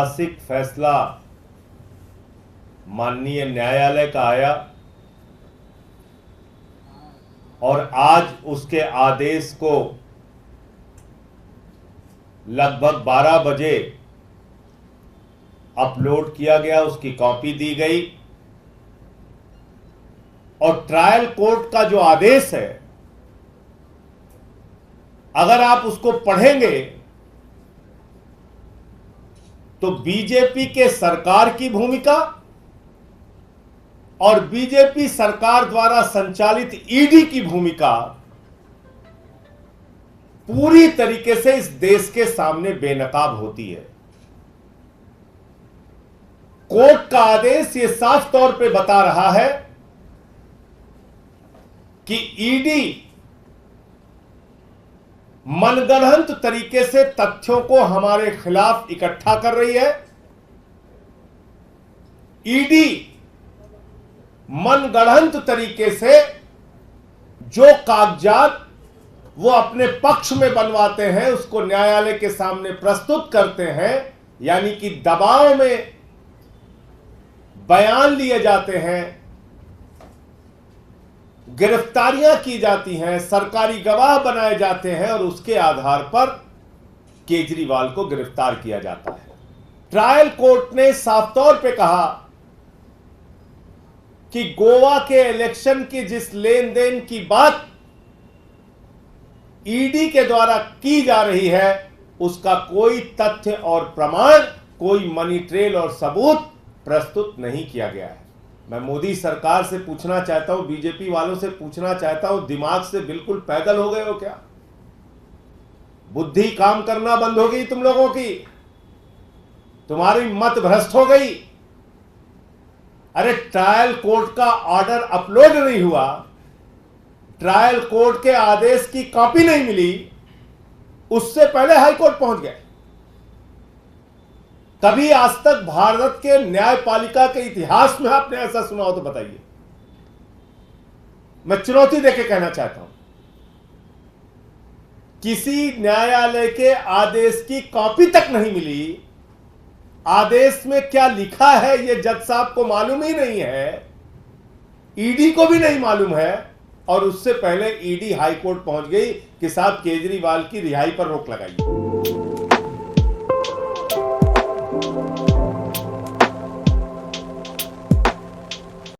ऐतिहासिक फैसला माननीय न्यायालय का आया और आज उसके आदेश को लगभग 12 बजे अपलोड किया गया, उसकी कॉपी दी गई और ट्रायल कोर्ट का जो आदेश है, अगर आप उसको पढ़ेंगे तो बीजेपी के सरकार की भूमिका और बीजेपी सरकार द्वारा संचालित ईडी की भूमिका पूरी तरीके से इस देश के सामने बेनकाब होती है। कोर्ट का आदेश ये साफ तौर पे बता रहा है कि ईडी मनगढ़ंत तरीके से तथ्यों को हमारे खिलाफ इकट्ठा कर रही है। ईडी मनगढ़ंत तरीके से जो कागजात वो अपने पक्ष में बनवाते हैं उसको न्यायालय के सामने प्रस्तुत करते हैं, यानी कि दबाव में बयान लिए जाते हैं, गिरफ्तारियां की जाती हैं, सरकारी गवाह बनाए जाते हैं और उसके आधार पर केजरीवाल को गिरफ्तार किया जाता है। ट्रायल कोर्ट ने साफ तौर पे कहा कि गोवा के इलेक्शन की जिस लेन देन की बात ईडी के द्वारा की जा रही है उसका कोई तथ्य और प्रमाण, कोई मनी ट्रेल और सबूत प्रस्तुत नहीं किया गया है। मैं मोदी सरकार से पूछना चाहता हूं, बीजेपी वालों से पूछना चाहता हूं, दिमाग से बिल्कुल पैदल हो गए हो क्या? बुद्धि काम करना बंद हो गई तुम लोगों की? तुम्हारी मत भ्रष्ट हो गई? अरे ट्रायल कोर्ट का ऑर्डर अपलोड नहीं हुआ, ट्रायल कोर्ट के आदेश की कॉपी नहीं मिली, उससे पहले हाई कोर्ट पहुंच गए। कभी आज तक भारत के न्यायपालिका के इतिहास में आपने ऐसा सुना हो तो बताइए। मैं चुनौती देके कहना चाहता हूं, किसी न्यायालय के आदेश की कॉपी तक नहीं मिली, आदेश में क्या लिखा है यह जज साहब को मालूम ही नहीं है, ईडी को भी नहीं मालूम है और उससे पहले ईडी हाई कोर्ट पहुंच गई कि साहब केजरीवाल की रिहाई पर रोक लगाइए।